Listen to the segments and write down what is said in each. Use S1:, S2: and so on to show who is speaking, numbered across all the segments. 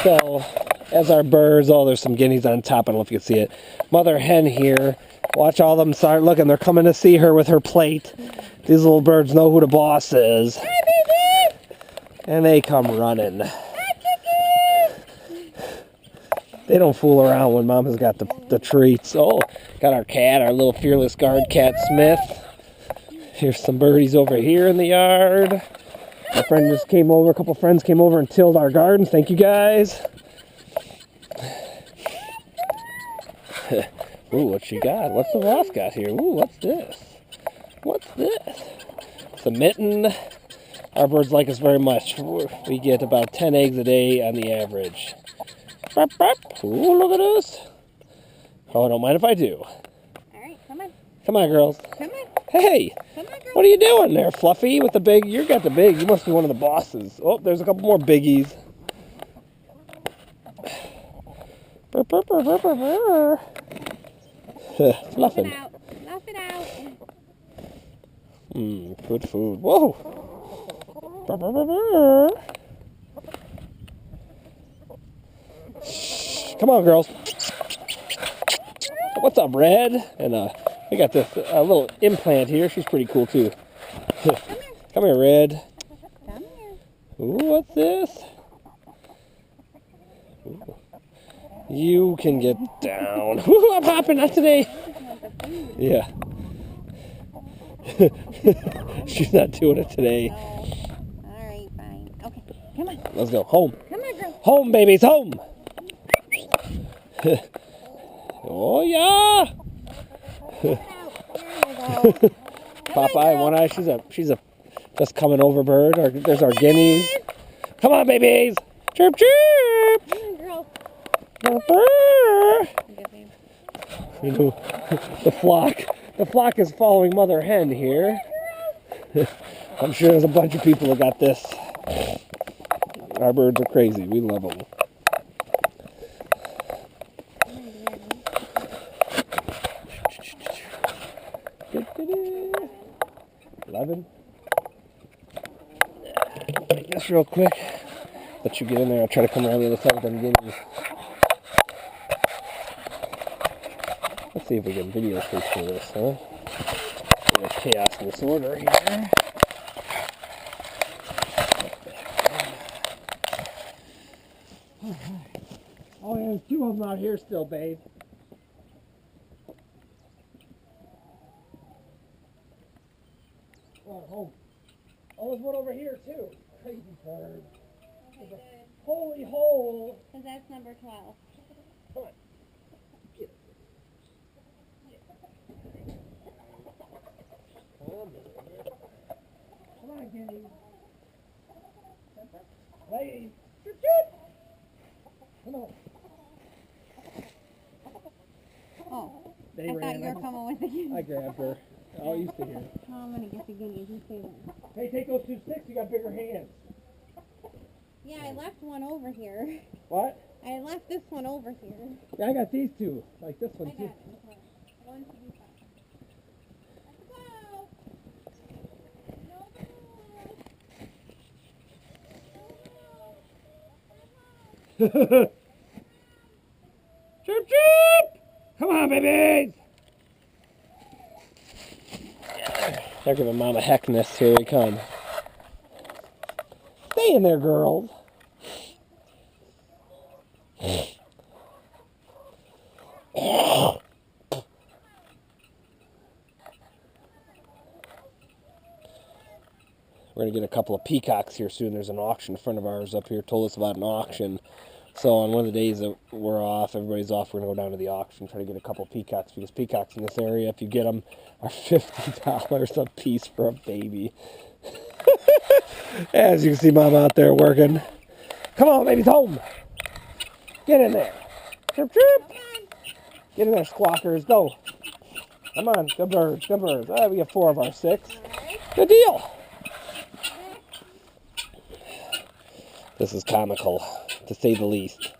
S1: So, as our birds, oh, there's some guineas on top. I don't know if you can see it. Mother hen here. Watch all of them start looking. They're coming to see her with her plate. These little birds know who the boss is. And they come running. They don't fool around when Mama's got the treats. Oh, got our cat, our little fearless guard cat, Smith. Here's some birdies over here in the yard. My friend just came over. A couple friends came over and tilled our garden. Thank you, guys. Ooh, what she got? What's the boss got here? Ooh, what's this? What's this? It's a mitten. Our birds like us very much. We get about 10 eggs a day on the average. Burp, burp. Ooh, look at this. Oh, don't mind if I do.
S2: All right, come on.
S1: Come on, girls.
S2: Come on.
S1: Hey,
S2: come on, girl.
S1: What are you doing there, Fluffy, with the big? You got the big. You must be one of the bosses. Oh, there's a couple more biggies. Burp, burp, burp, burp, burp, burp. Fluffing.
S2: Fluff it out.
S1: Good food. Whoa. Burp, burp, burp, burp. Come on, girls. What's up, Red? And we got this little implant here. She's pretty cool, too. Come here, Red.
S2: Come here.
S1: Ooh, what's this? Ooh. You can get down. Ooh, I'm hopping, not today. Yeah. She's not doing it today.
S2: Oh. All right, fine. Okay, come on.
S1: Let's go. Home.
S2: Come on, girl.
S1: Home, babies, home. Oh, yeah. Popeye, one eye. She's a just coming over bird. There's our guineas. Come on, babies. Chirp, chirp.
S2: Come on, girl.
S1: You know, the flock is following Mother Hen here. I'm sure there's a bunch of people that got this. Our birds are crazy. We love them. 11. Make this real quick. Let you get in there. I'll try to come around the other side with them guineas. Let's see if we can videotape through this, huh? There's chaos and disorder here. Oh, yeah, there's 2 of them out here still, babe. Oh, there's one over here, too. Crazy bird.
S2: Okay, good.
S1: Holy hole.
S2: Because that's number 12.
S1: Come on. Get. Come on, Guinea. Ladies. Come on.
S2: Oh,
S1: They
S2: I thought
S1: ran.
S2: you were coming with the guineas.
S1: I grabbed her. Oh, you stay here.
S2: Oh, I'm going to get the guineas. You stay there.
S1: Hey, take those 2 sticks. You got bigger hands.
S2: Yeah, I left one over here.
S1: What?
S2: I left this one over here.
S1: Yeah, I got these 2. Like this one,
S2: I got
S1: too.
S2: it. 1, 2, 5. Let's go! No.
S1: Chirp, chirp! Come on, babies! They're giving Mom a heck nest. Here we come. Stay in there, girls. We're going to get a couple of peacocks here soon. There's an auction. A friend of ours up here told us about an auction. So on one of the days that we're off, everybody's off, we're going to go down to the auction, try to get a couple of peacocks, because peacocks in this area, if you get them, are $50 a piece for a baby. As you can see, Mom out there working. Come on, baby's home. Get in there. Chirp, chirp. Get in there, squawkers. Go. Come on, good birds, good birds. We have 4 of our 6. Good deal. This is comical, to say the least.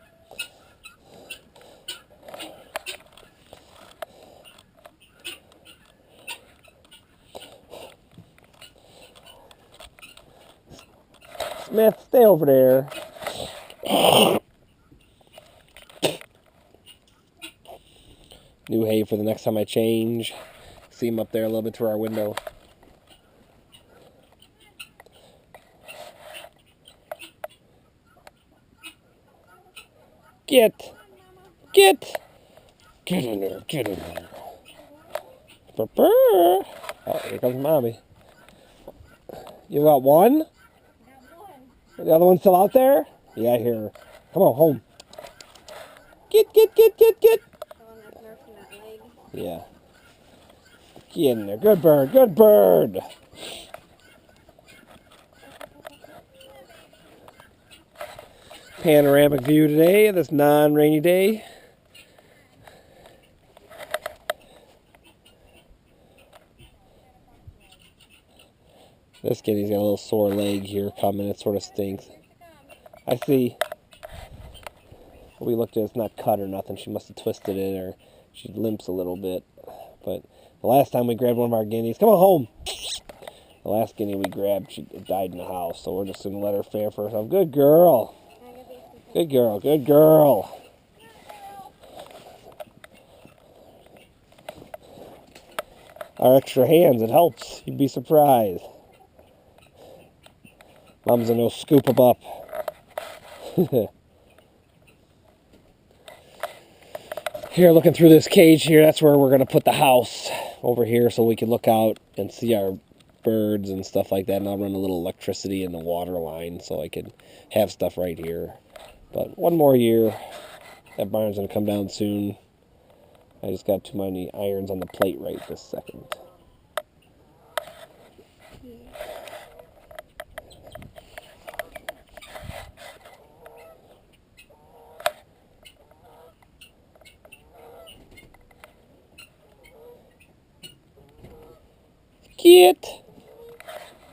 S1: Smith, stay over there. new hay for the next time I change. See them up there a little bit through our window. Get in there, get in there. Burr, burr. Oh, here comes Mommy. You got one? The other one's still out there? Yeah, I hear her. Come on, home. Get. Yeah. Get in there. Good bird, good bird. Panoramic view today, this non-rainy day. This kitty's got a little sore leg here coming. It sort of stinks. I see. We looked at it, it's not cut or nothing. She must have twisted it, or she limps a little bit. But the last time we grabbed one of our guineas, come on home. The last guinea we grabbed, she died in the house, so we're just going to let her fare for herself. Good girl. Good girl, good girl. Our extra hands, it helps. You'd be surprised. Mom's gonna go scoop them up. Here, looking through this cage here, that's where we're gonna put the house over here so we can look out and see our birds and stuff like that. And I'll run a little electricity in the water line so I can have stuff right here. But one more year, that barn's gonna come down soon. I just got too many irons on the plate right this second. Get.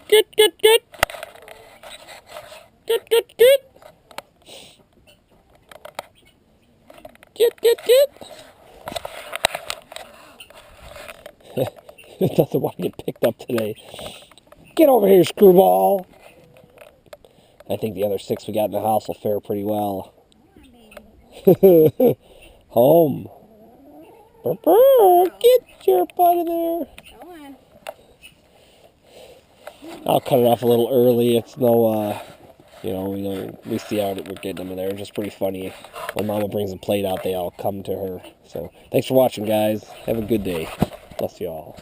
S1: Get. Get. It doesn't want to get picked up today. Get over here, screwball. I think the other 6 we got in the house will fare pretty well. Home. Burr, burr. Get your butt in there. I'll cut it off a little early. It's no, we see how we're getting them in there. It's just pretty funny. When Mama brings the plate out, they all come to her. So, thanks for watching, guys. Have a good day. Bless you all.